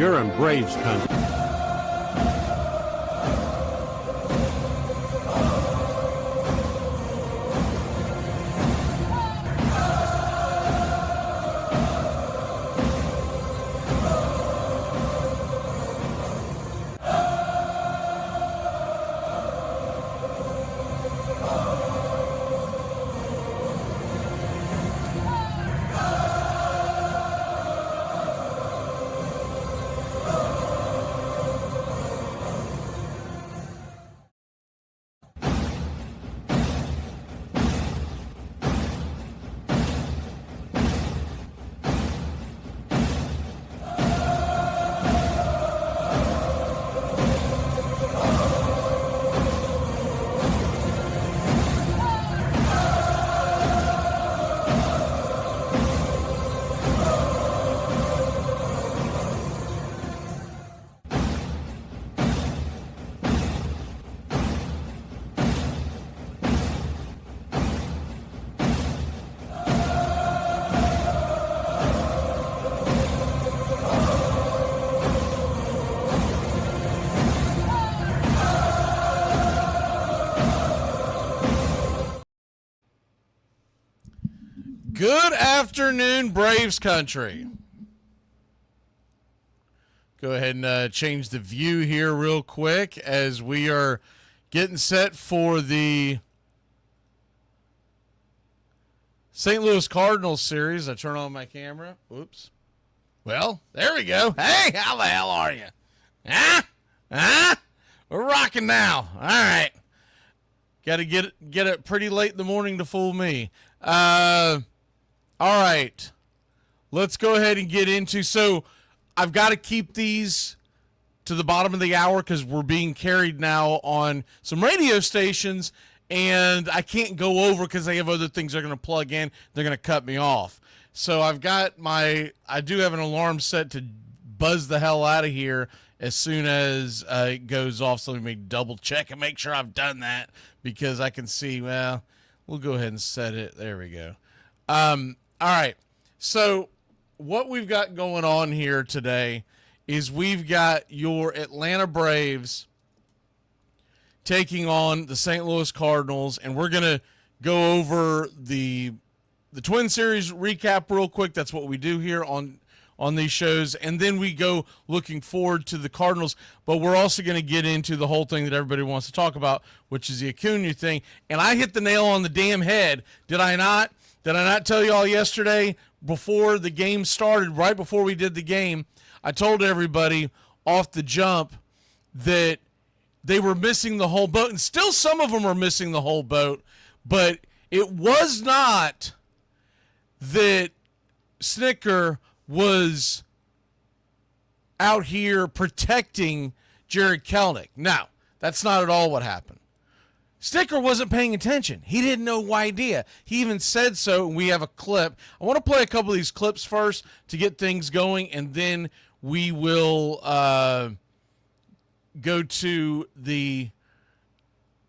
You're in Braves country. Good afternoon, Braves country. Go ahead and change the view here real quick as we are getting set for the St. Louis Cardinals series. I turn on my camera. Oops. Well, there we go. Hey, how the hell are you? We're rocking now. All right. Got to get it pretty late in the morning to fool me. All right, let's go ahead and get into, so I've got to keep these to the bottom of the hour because we're being carried now on some radio stations, and I can't go over because they have other things they're going to plug in. They're going to cut me off. So I do have an alarm set to buzz the hell out of here as soon as it goes off. So let me double check and make sure I've done that because I can see, well, we'll go ahead and set it. There we go. All right, so what we've got going on here today is we've got your Atlanta Braves taking on the St. Louis Cardinals, and we're going to go over the Twin Series recap real quick. That's what we do here on these shows, and then we go looking forward to the Cardinals, but we're also going to get into the whole thing that everybody wants to talk about, which is the Acuna thing, and I hit the nail on the damn head, did I not? Did I not tell you all yesterday before the game started, right before we did the game, I told everybody off the jump that they were missing the whole boat, and still some of them are missing the whole boat, but it was not that Snitker was out here protecting Jared Kelenic. Now, that's not at all what happened. Snitker wasn't paying attention. He didn't know idea. He even said so, and we have a clip. I want to play a couple of these clips first to get things going, and then we will go to the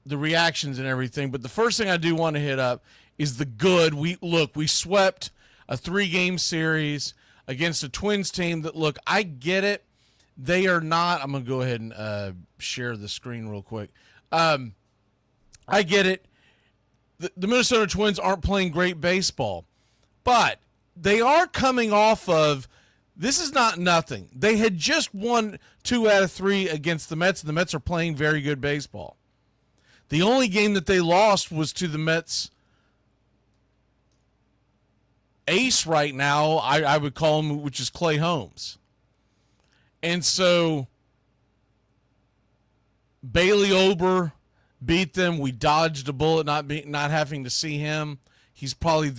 reactions and everything. But the first thing I do want to hit up is the good. We swept a 3-game series against a Twins team that, look, I get it. They are not. I'm going to go ahead and share the screen real quick. I get it. The Minnesota Twins aren't playing great baseball, but they are coming off of, this is not nothing. They had just won 2 out of 3 against the Mets, and the Mets are playing very good baseball. The only game that they lost was to the Mets ace right now, I would call him, which is Clay Holmes. And so Bailey Ober beat them. We dodged a bullet not having to see him. He's probably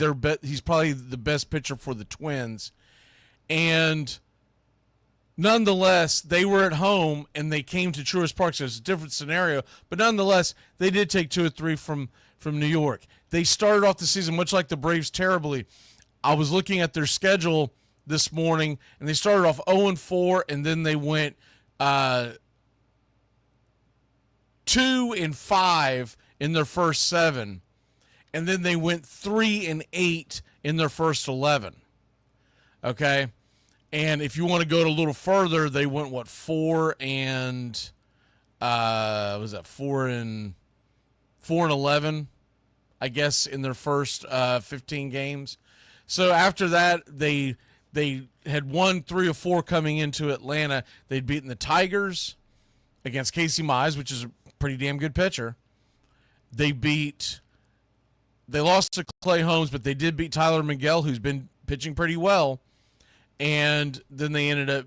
he's probably the best pitcher for the Twins. And nonetheless, they were at home and they came to Truist Park, so it's a different scenario. But nonetheless, they did take 2 or 3 from New York. They started off the season much like the Braves terribly. I was looking at their schedule this morning, and they started off 0-4, and then they went 2-5 in their first 7, and then they went 3-8 in their first 11. Okay, And if you want to go a little further, they went, 4-11, I guess, in their first 15 games. So after that, they had won 3 or 4 coming into Atlanta. They'd beaten the Tigers against Casey Mize, which is a pretty damn good pitcher. They lost to Clay Holmes, but they did beat Tyler Miguel, who's been pitching pretty well. And then they ended up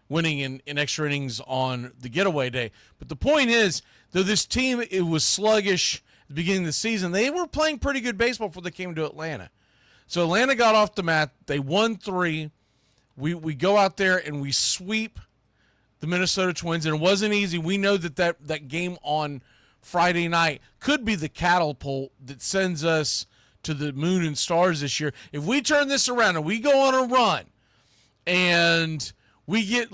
winning in extra innings on the getaway day. But the point is, though this team, it was sluggish at the beginning of the season, they were playing pretty good baseball before they came to Atlanta. So Atlanta got off the mat. They won 3. We go out there and we sweep the Minnesota Twins, and it wasn't easy. We know that game on Friday night could be the catapult that sends us to the moon and stars this year. If we turn this around and we go on a run and we get,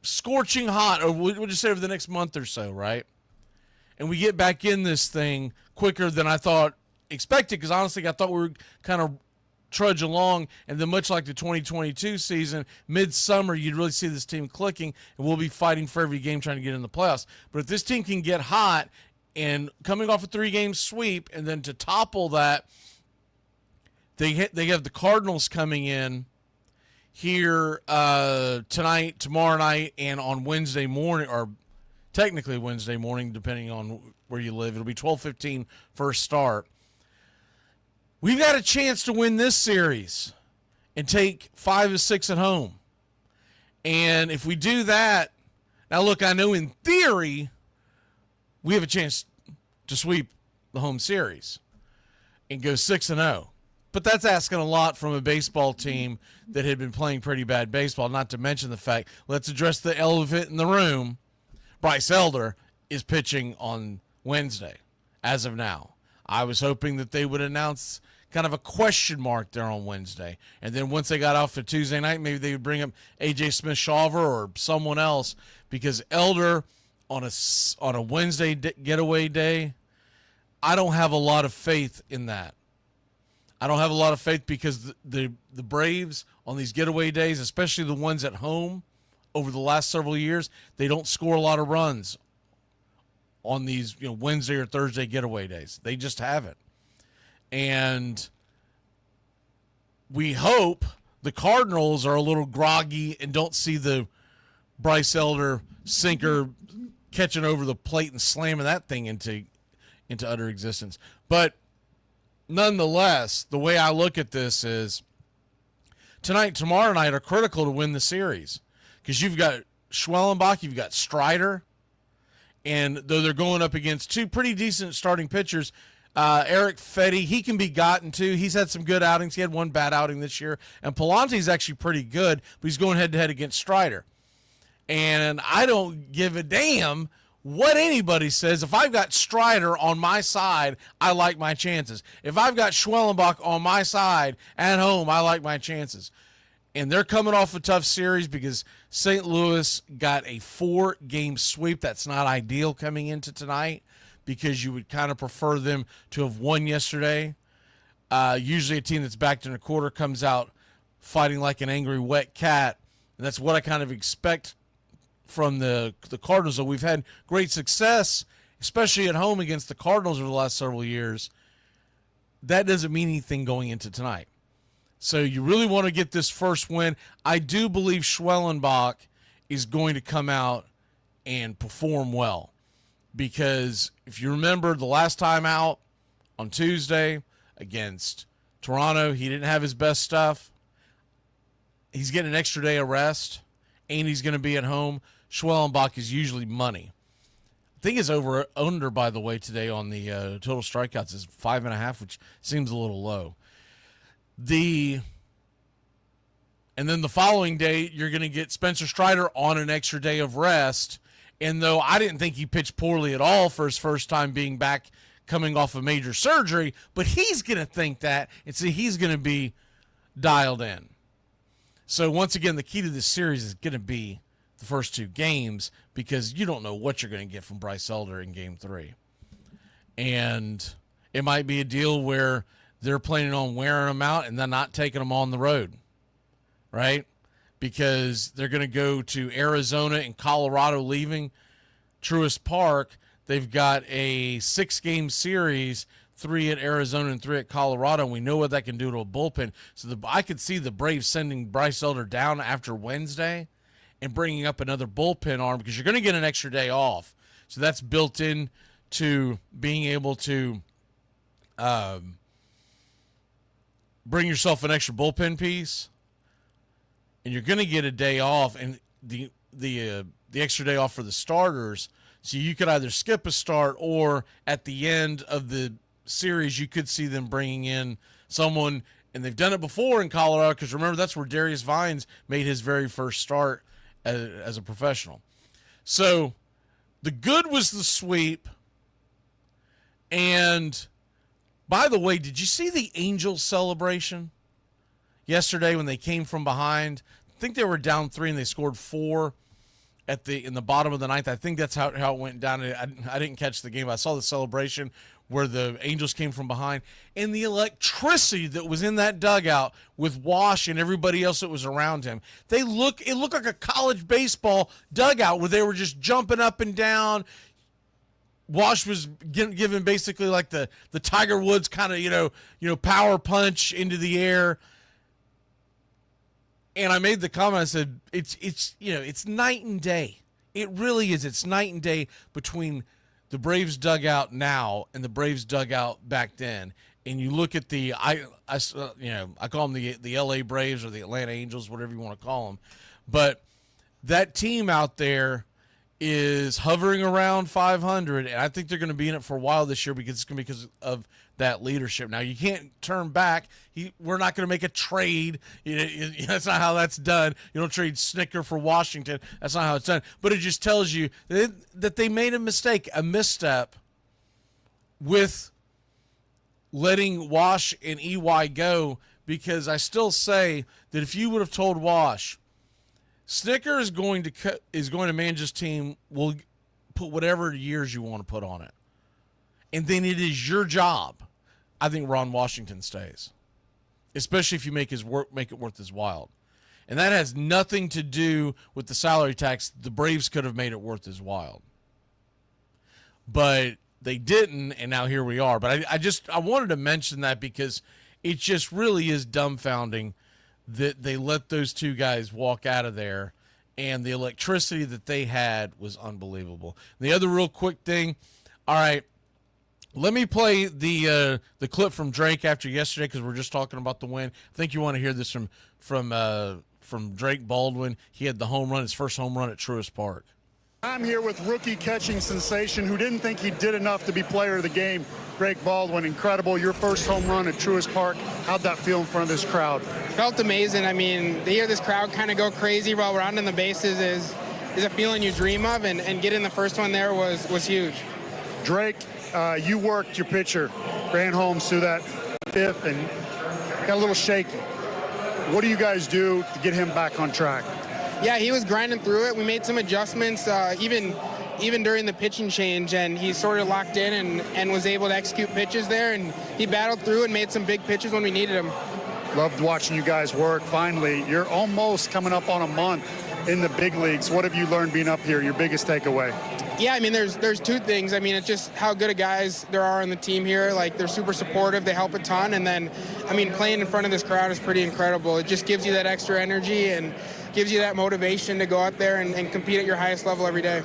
scorching hot, or we'll just say over the next month or so, right? And we get back in this thing quicker than I thought expected, because honestly I thought we were kind of trudge along, and then much like the 2022 season, midsummer you'd really see this team clicking, and we'll be fighting for every game trying to get in the playoffs. But if this team can get hot and coming off a 3-game sweep, and then to topple that, they have the Cardinals coming in here tonight, tomorrow night, and on Wednesday morning, or technically Wednesday morning, depending on where you live. It'll be 12:15 first start. We've got a chance to win this series and take 5 of 6 at home. And if we do that, now look, I know in theory we have a chance to sweep the home series and go 6-0. But that's asking a lot from a baseball team that had been playing pretty bad baseball, not to mention the fact, let's address the elephant in the room. Bryce Elder is pitching on Wednesday as of now. I was hoping that they would announce kind of a question mark there on Wednesday. And then once they got off to Tuesday night, maybe they would bring up A.J. Smith-Shawver or someone else, because Elder on a Wednesday getaway day, I don't have a lot of faith in that. I don't have a lot of faith because the Braves on these getaway days, especially the ones at home over the last several years, they don't score a lot of runs on these Wednesday or Thursday getaway days. They just haven't. And we hope the Cardinals are a little groggy and don't see the Bryce Elder sinker catching over the plate and slamming that thing into utter existence. But nonetheless, the way I look at this is tonight, tomorrow night are critical to win the series, because you've got Schwellenbach, you've got Strider, and though they're going up against 2 pretty decent starting pitchers, Eric Fetty, he can be gotten to. He's had some good outings. He had one bad outing this year. And Palante's actually pretty good, but he's going head-to-head against Strider. And I don't give a damn what anybody says. If I've got Strider on my side, I like my chances. If I've got Schwellenbach on my side at home, I like my chances. And they're coming off a tough series because St. Louis got a 4-game sweep. That's not ideal coming into tonight, because you would kind of prefer them to have won yesterday. Usually a team that's backed in a quarter comes out fighting like an angry wet cat, and that's what I kind of expect from the Cardinals. So we've had great success, especially at home against the Cardinals over the last several years. That doesn't mean anything going into tonight. So you really want to get this first win. I do believe Schwellenbach is going to come out and perform well, because if you remember the last time out on Tuesday against Toronto, he didn't have his best stuff. He's getting an extra day of rest, and he's going to be at home. Schwellenbach is usually money. I think his over-under, by the way, today on the total strikeouts is 5.5, which seems a little low. And then the following day, you're going to get Spencer Strider on an extra day of rest. And though I didn't think he pitched poorly at all for his first time being back coming off a major surgery, but he's going to think that, and see, he's going to be dialed in. So once again, the key to this series is going to be the first 2 games, because you don't know what you're going to get from Bryce Elder in Game 3. And it might be a deal where they're planning on wearing him out and then not taking him on the road. right? Because they're going to go to Arizona and Colorado leaving Truist Park. They've got a 6-game series, 3 at Arizona and 3 at Colorado, and we know what that can do to a bullpen. So I could see the Braves sending Bryce Elder down after Wednesday and bringing up another bullpen arm because you're going to get an extra day off. So that's built in to being able to bring yourself an extra bullpen piece, and you're going to get a day off and the extra day off for the starters. So you could either skip a start, or at the end of the series, you could see them bringing in someone, and they've done it before in Colorado because remember that's where Darius Vines made his very first start as a professional. So the good was the sweep. And by the way, did you see the Angels celebration yesterday when they came from behind? I think they were down 3 and they scored 4 in the bottom of the ninth. I think that's how it went down. I didn't catch the game. I saw the celebration where the Angels came from behind, and the electricity that was in that dugout with Wash and everybody else that was around him. It looked like a college baseball dugout where they were just jumping up and down. Wash was given basically like the Tiger Woods kind of power punch into the air. And I made the comment, I said, it's night and day. It really is. It's night and day between the Braves dugout now and the Braves dugout back then. And you look at I call them the LA Braves or the Atlanta Angels, whatever you want to call them. But that team out there is hovering around 500, and I think they're going to be in it for a while this year because it's going to be because of that leadership. Now, you can't turn back. We're not going to make a trade. That's not how that's done. You don't trade Snitker for Washington. That's not how it's done. But it just tells you that they made a mistake, a misstep with letting Wash and EY go, because I still say that if you would have told Wash, Snitker is going to manage his team, will put whatever years you want to put on it, and then it is your job, I think Ron Washington stays, especially if you make it worth his while. And that has nothing to do with the salary tax. The Braves could have made it worth his while, but they didn't, and now here we are. But I wanted to mention that because it just really is dumbfounding that they let those two guys walk out of there, and the electricity that they had was unbelievable. The other real quick thing, all right, let me play the clip from Drake after yesterday because we're just talking about the win. I think you want to hear this from Drake Baldwin. He had the home run, his first home run at Truist Park. I'm here with rookie catching sensation who didn't think he did enough to be player of the game, Drake Baldwin. Incredible. Your first home run at Truist Park. How'd that feel in front of this crowd? Felt amazing. I mean, to hear this crowd kind of go crazy while rounding the bases is a feeling you dream of, and getting the first one there was huge. Drake, you worked your pitcher, ran home through that fifth and got a little shaky. What do you guys do to get him back on track? Yeah, he was grinding through it. We made some adjustments, even during the pitching change, and he sort of locked in and was able to execute pitches there, and he battled through and made some big pitches when we needed him. Loved watching you guys work. Finally, you're almost coming up on a month in the big leagues. What have you learned being up here, your biggest takeaway? Yeah, I mean, there's two things. I mean, it's just how good of guys there are on the team here. Like, they're super supportive. They help a ton. And then, I mean, playing in front of this crowd is pretty incredible. It just gives you that extra energy and gives you that motivation to go out there and compete at your highest level every day.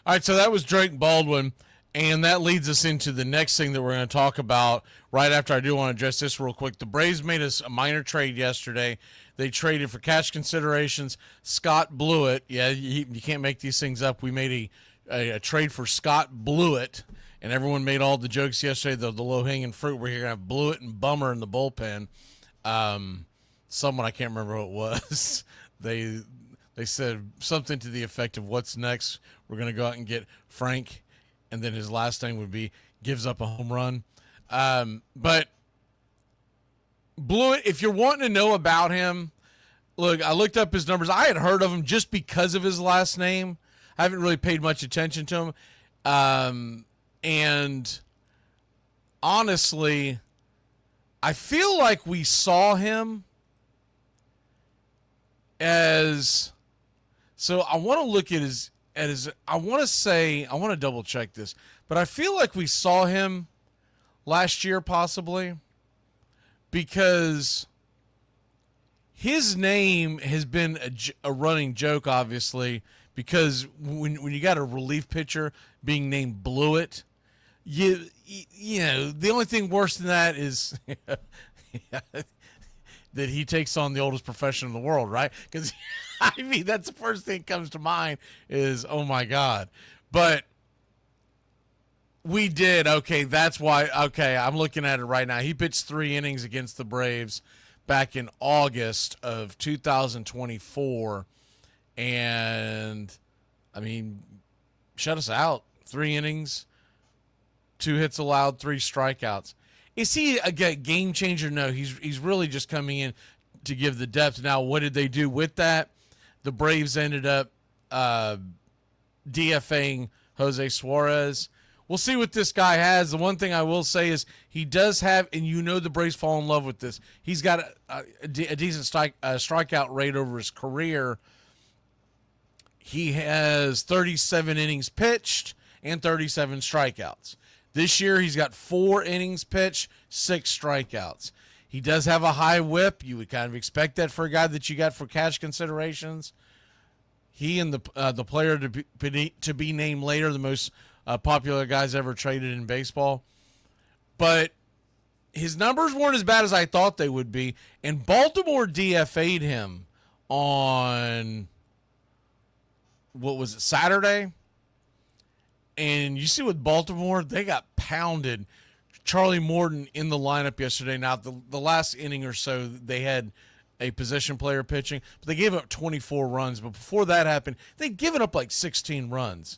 All right, so that was Drake Baldwin, and that leads us into the next thing that we're going to talk about right after. I do want to address this real quick. The Braves made us a minor trade yesterday. They traded for cash considerations. Scott Blewett. Yeah, you can't make these things up. We made a trade for Scott Blewett, and everyone made all the jokes yesterday, the low-hanging fruit. We're going to have Blewett and Bummer in the bullpen. Someone, I can't remember who it was, they said something to the effect of, what's next? We're going to go out and get Frank, and then his last name would be gives up a home run. But Blewett, if you're wanting to know about him, look, I looked up his numbers. I had heard of him just because of his last name. I haven't really paid much attention to him. And honestly, I feel like we saw him So I want to look at his I want to double check this, but I feel like we saw him last year possibly, because his name has been a running joke, obviously, because when you got a relief pitcher being named Blewett, you know, the only thing worse than that is that he takes on the oldest profession in the world, right? Because, I mean, that's the first thing that comes to mind is, oh, my God. But we did. Okay, that's why. Okay, I'm looking at it right now. He pitched 3 innings against the Braves back in August of 2024. And, I mean, shut us out. 3 innings, 2 hits allowed, 3 strikeouts. Is he a game changer? No, he's really just coming in to give the depth. Now, what did they do with that? The Braves ended up DFAing Jose Suarez. We'll see what this guy has. The one thing I will say is he does have, and you know the Braves fall in love with this, he's got a decent strikeout rate over his career. He has 37 innings pitched and 37 strikeouts. This year, he's got 4 innings pitched, 6 strikeouts. He does have a high whip. You would kind of expect that for a guy that you got for cash considerations. He and the player to be named later, the most popular guys ever traded in baseball. But his numbers weren't as bad as I thought they would be. And Baltimore DFA'd him on, what was it, Saturday? And you see with Baltimore, they got pounded. Charlie Morton in the lineup yesterday. Now, the last inning or so, they had a position player pitching, but they gave up 24 runs. But before that happened, they'd given up like 16 runs.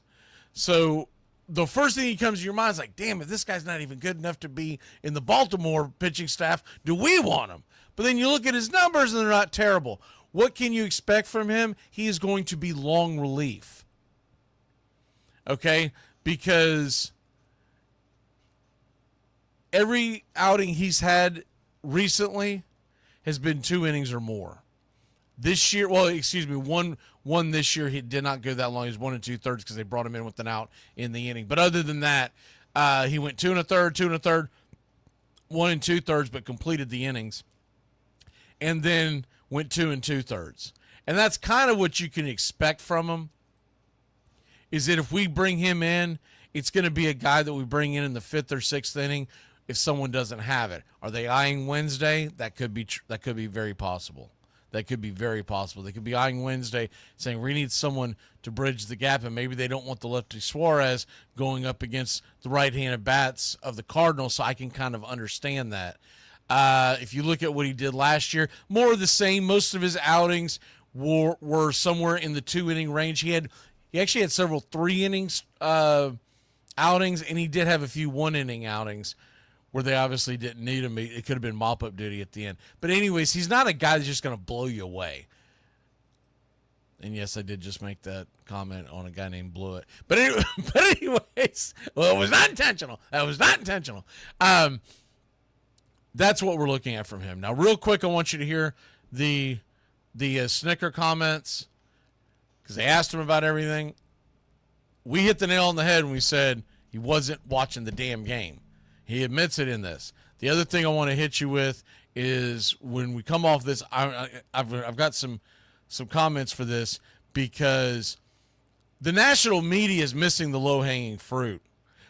So the first thing that comes to your mind is like, damn, if this guy's not even good enough to be in the Baltimore pitching staff, do we want him? But then you look at his numbers, and they're not terrible. What can you expect from him? He is going to be long relief. Okay? Because every outing he's had recently has been 2 innings or more. This year, one this year, he did not go that long. He was 1 2/3 because they brought him in with an out in the inning. But other than that, he went 2 1/3, 2 1/3, 1 2/3, but completed the innings. And then went 2 2/3. And that's kind of what you can expect from him. Is that if we bring him in, it's going to be a guy that we bring in the 5th or 6th inning if someone doesn't have it. Are they eyeing Wednesday? That could be very possible. That could be very possible. They could be eyeing Wednesday, saying we need someone to bridge the gap, and maybe they don't want the lefty Suarez going up against the right-handed bats of the Cardinals, so I can kind of understand that. If you look at what he did last year, more of the same. Most of his outings were somewhere in the 2-inning range. He actually had several 3 innings outings, and he did have a few 1-inning outings where they obviously didn't need him. It could have been mop-up duty at the end. But anyways, he's not a guy that's just going to blow you away. And yes, I did just make that comment on a guy named Blewett. But anyways, well, it was not intentional. That was not intentional. That's what we're looking at from him. Now, real quick, I want you to hear the Snitker comments, because they asked him about everything. We hit the nail on the head when we said he wasn't watching the damn game. He admits it in this. The other thing I want to hit you with is when we come off this, I've got some comments for this, because the national media is missing the low-hanging fruit.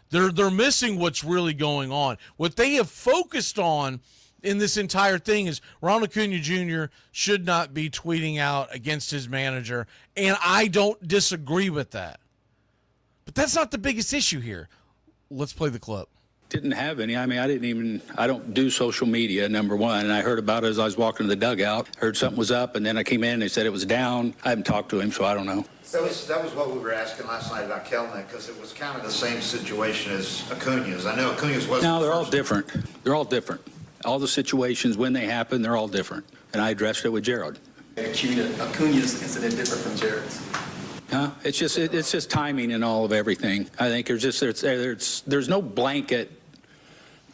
They're missing what's really going on. What they have focused on in this entire thing is Ronald Acuna Jr. should not be tweeting out against his manager, and I don't disagree with that. But that's not the biggest issue here. Let's play the clip. Didn't have any. I mean, I don't do social media, number one. And I heard about it as I was walking to the dugout. Heard something was up, and then I came in and they said it was down. I haven't talked to him, so I don't know. That was what we were asking last night about Kelnick, because it was kind of the same situation as Acuna's. I know Acuna's wasn't. No, they're all different. They're all different. All the situations, when they happen, they're all different. And I addressed it with Jared. Acuna's incident different from Jared's? Huh? It's just timing and all of everything. I think there's no blanket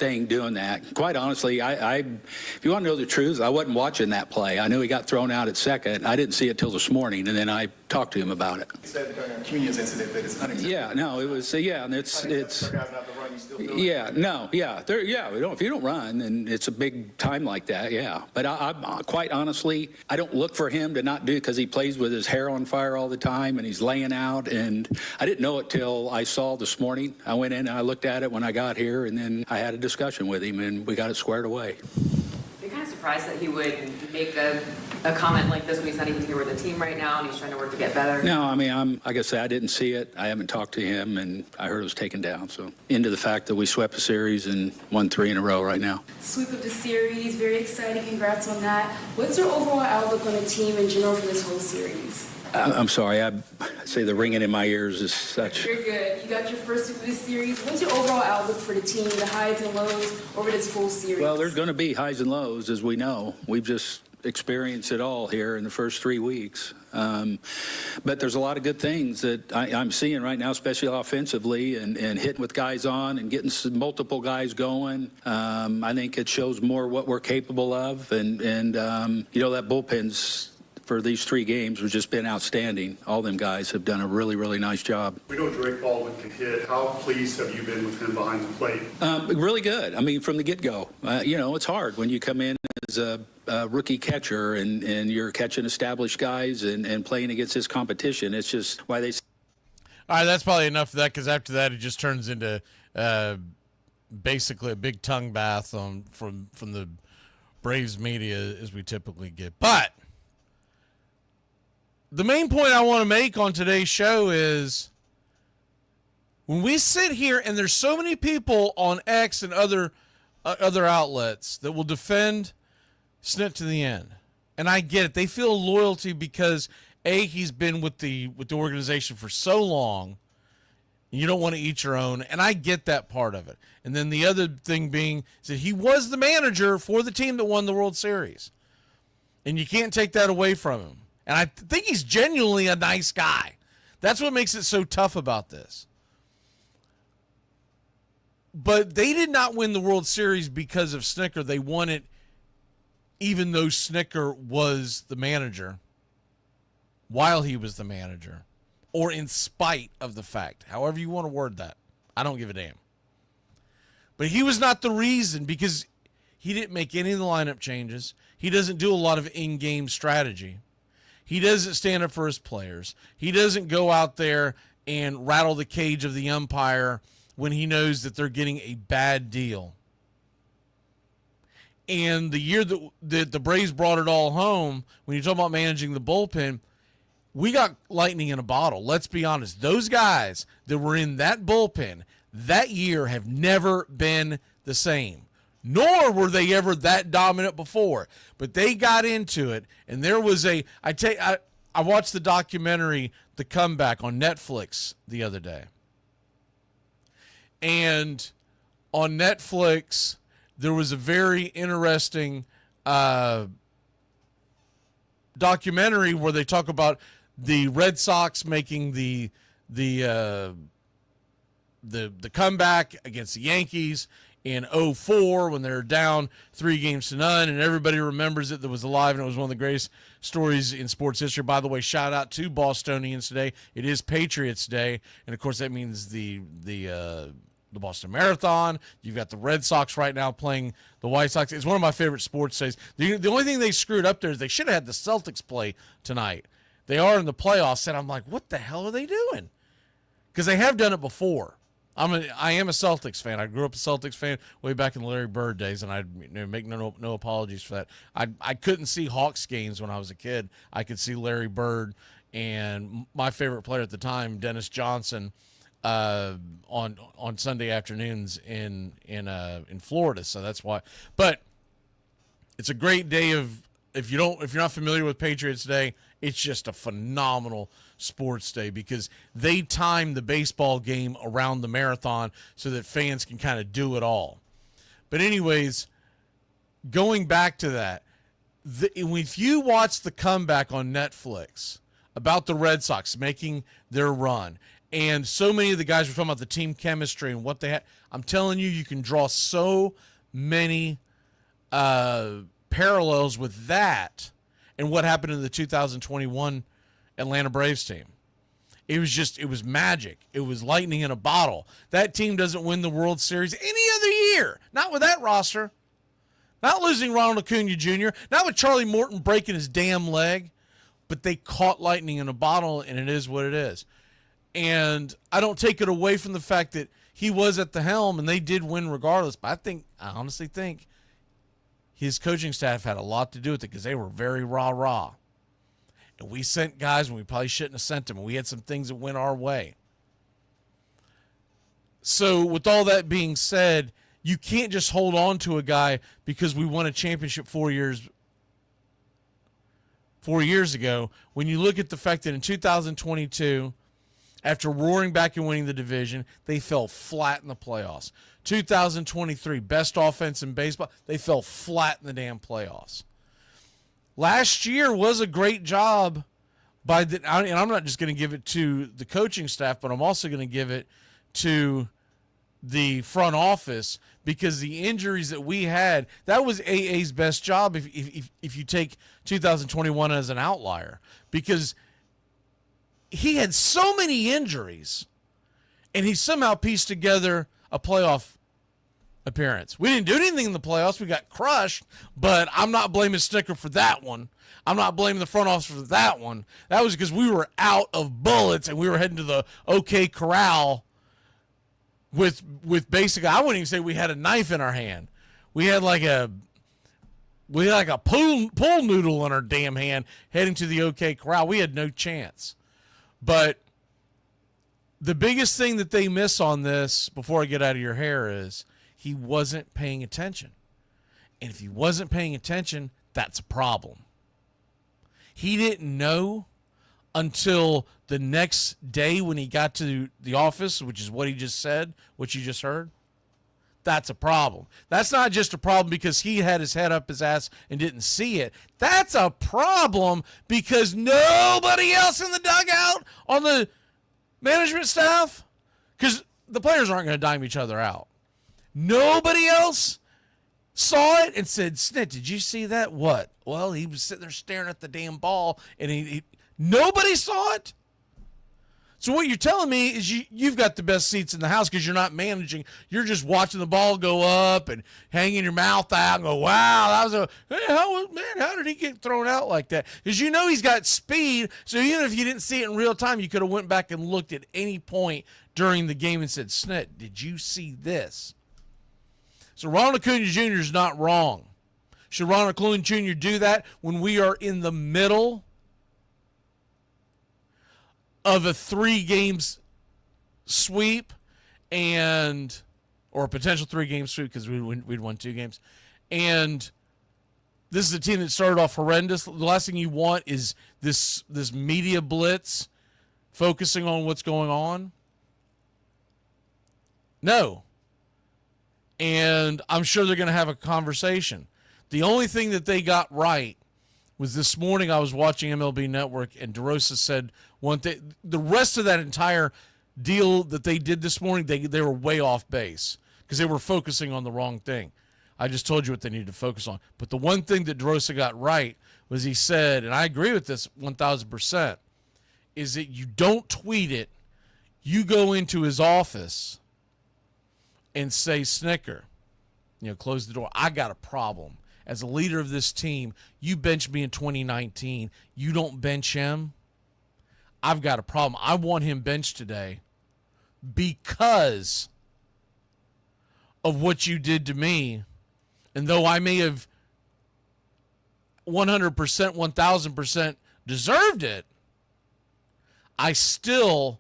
thing doing that. Quite honestly, if you want to know the truth, I wasn't watching that play. I knew he got thrown out at second. I didn't see it till this morning, and then I talked to him about it. He said during Acuna's incident that it's unacceptable. Yeah, no, it was, and it's, For guys not to run, you still feel if you don't run, then it's a big time like that, yeah. But I'm quite honestly, I don't look for him to not do it because he plays with his hair on fire all the time and he's laying out. And I didn't know it till I saw this morning. I went in and I looked at it when I got here, and then I had a discussion with him and we got it squared away. You're kind of surprised that he would make a comment like this when he's not even here with the team right now and he's trying to work to get better? No, I mean, like I said, I didn't see it. I haven't talked to him, and I heard it was taken down. So into the fact that we swept the series and won 3 in a row right now. Sweep of the series, very exciting. Congrats on that. What's your overall outlook on the team in general for this whole series? I'm sorry. I say the ringing in my ears is such. You're good. You got your first sweep of the series. What's your overall outlook for the team, the highs and lows over this full series? Well, there's going to be highs and lows, as we know. We've just experienced it all here in the first 3 weeks. But there's a lot of good things that I'm seeing right now, especially offensively, and hitting with guys on and getting multiple guys going. I think it shows more what we're capable of. And that bullpen's for these 3 games has just been outstanding. All them guys have done a really, really nice job. We know Drake Baldwin can hit. How pleased have you been with him behind the plate? Really good. I mean, from the get-go. It's hard when you come in as a rookie catcher and you're catching established guys and playing against this competition. It's just why they... All right, that's probably enough of that, because after that it just turns into basically a big tongue bath from the Braves media, as we typically get. But the main point I want to make on today's show is when we sit here and there's so many people on X and other outlets that will defend Snit to the end. And I get it. They feel loyalty because he's been with the organization for so long. You don't want to eat your own, and I get that part of it. And then the other thing being is that he was the manager for the team that won the World Series. And you can't take that away from him. And I think he's genuinely a nice guy. That's what makes it so tough about this. But they did not win the World Series because of Snitker. They won it even though Snitker was the manager, while he was the manager, or in spite of the fact. However you want to word that. I don't give a damn. But he was not the reason, because he didn't make any of the lineup changes. He doesn't do a lot of in-game strategy. He doesn't stand up for his players. He doesn't go out there and rattle the cage of the umpire when he knows that they're getting a bad deal. And the year that the Braves brought it all home, when you talk about managing the bullpen, we got lightning in a bottle. Let's be honest. Those guys that were in that bullpen that year have never been the same. Nor were they ever that dominant before. But they got into it, and there was I watched the documentary The Comeback on Netflix the other day. And on Netflix, there was a very interesting documentary where they talk about the Red Sox making the comeback against the Yankees in 2004 when they were down 3-0, and everybody remembers it that was alive, and it was one of the greatest stories in sports history. By the way, shout out to Bostonians today. It is Patriots Day, and of course that means the Boston Marathon. You've got the Red Sox right now playing the White Sox. It's one of my favorite sports days. The only thing they screwed up there is they should have had the Celtics play tonight. They are in the playoffs, and I'm like, what the hell are they doing? Because they have done it before. I am a Celtics fan. I grew up a Celtics fan way back in the Larry Bird days, and I make no apologies for that. I couldn't see Hawks games when I was a kid. I could see Larry Bird and my favorite player at the time, Dennis Johnson, on Sunday afternoons in Florida. So that's why. But it's a great day of if you're not familiar with Patriots Day, it's just a phenomenal sports day because they time the baseball game around the marathon so that fans can kind of do it all. But anyways, going back to that, if you watch The Comeback on Netflix about the Red Sox making their run And so many of the guys were talking about the team chemistry and what they had. I'm telling you, you can draw so many parallels with that and what happened in the 2021 Atlanta Braves team. It was magic. It was lightning in a bottle. That team doesn't win the World Series any other year. Not with that roster. Not losing Ronald Acuna Jr., not with Charlie Morton breaking his damn leg, but they caught lightning in a bottle, and it is what it is. And I don't take it away from the fact that he was at the helm, and they did win regardless, but I honestly think his coaching staff had a lot to do with it because they were very rah-rah. And we sent guys when we probably shouldn't have sent them, and we had some things that went our way. So with all that being said, you can't just hold on to a guy because we won a championship 4 years ago. When you look at the fact that in 2022, after roaring back and winning the division, they fell flat in the playoffs. 2023, best offense in baseball, they fell flat in the damn playoffs. Last year was a great job and I'm not just going to give it to the coaching staff, but I'm also going to give it to the front office because the injuries that we had, that was AA's best job if you take 2021 as an outlier, because he had so many injuries and he somehow pieced together a playoff appearance. We didn't do anything in the playoffs. We got crushed, but I'm not blaming Snitker for that one. I'm not blaming the front office for that one. That was because we were out of bullets and we were heading to the OK Corral with basically, I wouldn't even say we had a knife in our hand. We had like a pool noodle in our damn hand heading to the OK Corral. We had no chance. But the biggest thing that they miss on this, before I get out of your hair, is he wasn't paying attention. And if he wasn't paying attention, that's a problem. He didn't know until the next day when he got to the office, which is what he just said, what you just heard. That's a problem. That's not just a problem because he had his head up his ass and didn't see it. That's a problem because nobody else in the dugout on the management staff, because the players aren't going to dime each other out. Nobody else saw it and said, Snit, did you see that? What? Well, he was sitting there staring at the damn ball, and nobody saw it. So what you're telling me is you've got the best seats in the house because you're not managing. You're just watching the ball go up and hanging your mouth out and go, wow, that was how did he get thrown out like that? Because you know he's got speed, so even if you didn't see it in real time, you could have went back and looked at any point during the game and said, Snit, did you see this? So Ronald Acuna Jr. is not wrong. Should Ronald Acuna Jr. do that when we are in the middle of a 3 games sweep or a potential 3 game sweep because we'd won 2 games, and this is a team that started off horrendous. The last thing you want is this media blitz focusing on what's going on. No. And I'm sure they're going to have a conversation. The only thing that they got right was this morning I was watching MLB Network, and DeRosa said one thing. The rest of that entire deal that they did this morning, they were way off base because they were focusing on the wrong thing. I just told you what they needed to focus on. But the one thing that DeRosa got right was he said, and I agree with this 1,000%, is that you don't tweet it. You go into his office and say, Snitker, close the door. I got a problem. As a leader of this team, you benched me in 2019. You don't bench him. I've got a problem. I want him benched today because of what you did to me. And though I may have 100%, 1,000% deserved it, I still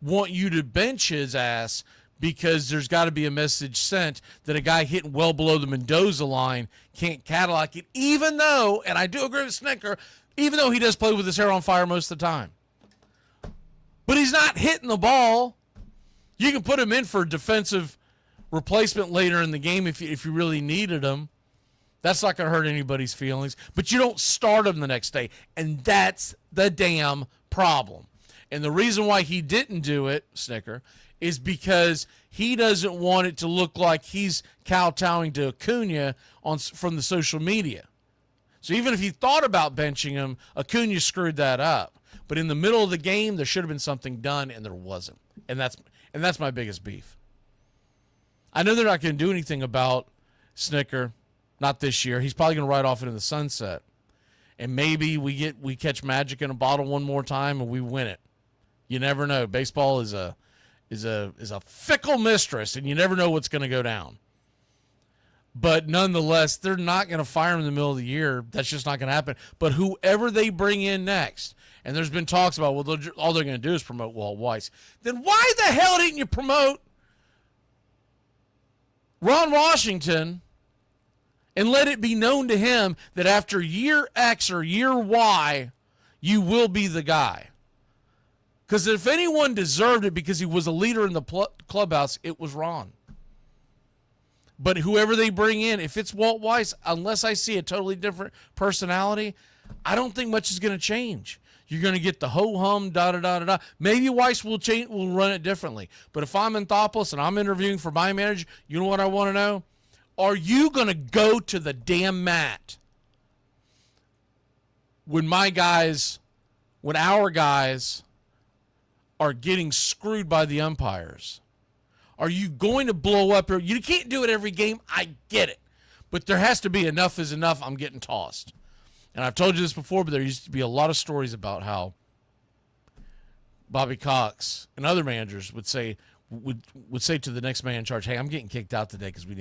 want you to bench his ass because there's got to be a message sent that a guy hitting well below the Mendoza line can't Cadillac it, even though, and I do agree with Snitker, even though he does play with his hair on fire most of the time. But he's not hitting the ball. You can put him in for defensive replacement later in the game if you really needed him. That's not going to hurt anybody's feelings. But you don't start him the next day, and that's the damn problem. And the reason why he didn't do it, Snitker, is because he doesn't want it to look like he's kowtowing to Acuna from the social media. So even if he thought about benching him, Acuna screwed that up. But in the middle of the game, there should have been something done, and there wasn't. And that's my biggest beef. I know they're not going to do anything about Snitker, not this year. He's probably going to ride off into the sunset. And maybe we catch magic in a bottle one more time and we win it. You never know. Baseball is a fickle mistress, and you never know what's going to go down. But nonetheless, they're not going to fire him in the middle of the year. That's just not going to happen. But whoever they bring in next, and there's been talks about, well, all they're going to do is promote Walt Weiss. Then why the hell didn't you promote Ron Washington and let it be known to him that after year X or year Y, you will be the guy? Because if anyone deserved it because he was a leader in the clubhouse, it was Ron. But whoever they bring in, if it's Walt Weiss, unless I see a totally different personality, I don't think much is going to change. You're going to get the ho-hum, da-da-da-da-da. Maybe Weiss will run it differently. But if I'm Anthopoulos and I'm interviewing for my manager, you know what I want to know? Are you going to go to the damn mat when our guys are getting screwed by the umpires? Are you going to blow up? You can't do it every game. I get it. But there has to be enough is enough. I'm getting tossed. And I've told you this before, but there used to be a lot of stories about how Bobby Cox and other managers would say to the next man in charge, hey, I'm getting kicked out today because we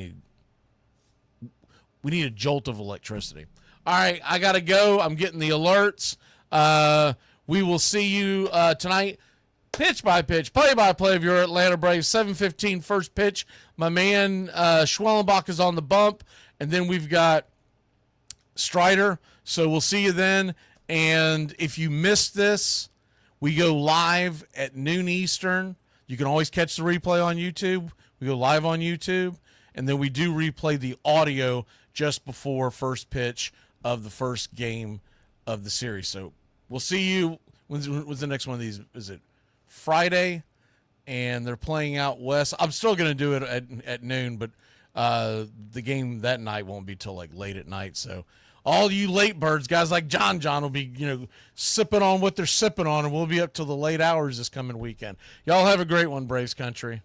need a jolt of electricity. All right, I got to go. I'm getting the alerts. We will see you tonight. Pitch by pitch, play-by-play of your Atlanta Braves. 7:15 first pitch. My man Schwellenbach is on the bump. And then we've got Strider. So we'll see you then. And if you missed this, we go live at noon Eastern. You can always catch the replay on YouTube. We go live on YouTube. And then we do replay the audio just before first pitch of the first game of the series. So we'll see you. When's the next one of these? Is it Friday? And they're playing out west. I'm still going to do it at noon, but the game that night won't be till like late at night. So all you late birds, guys like John will be, sipping on what they're sipping on, and we'll be up till the late hours this coming weekend. Y'all have a great one, Braves country.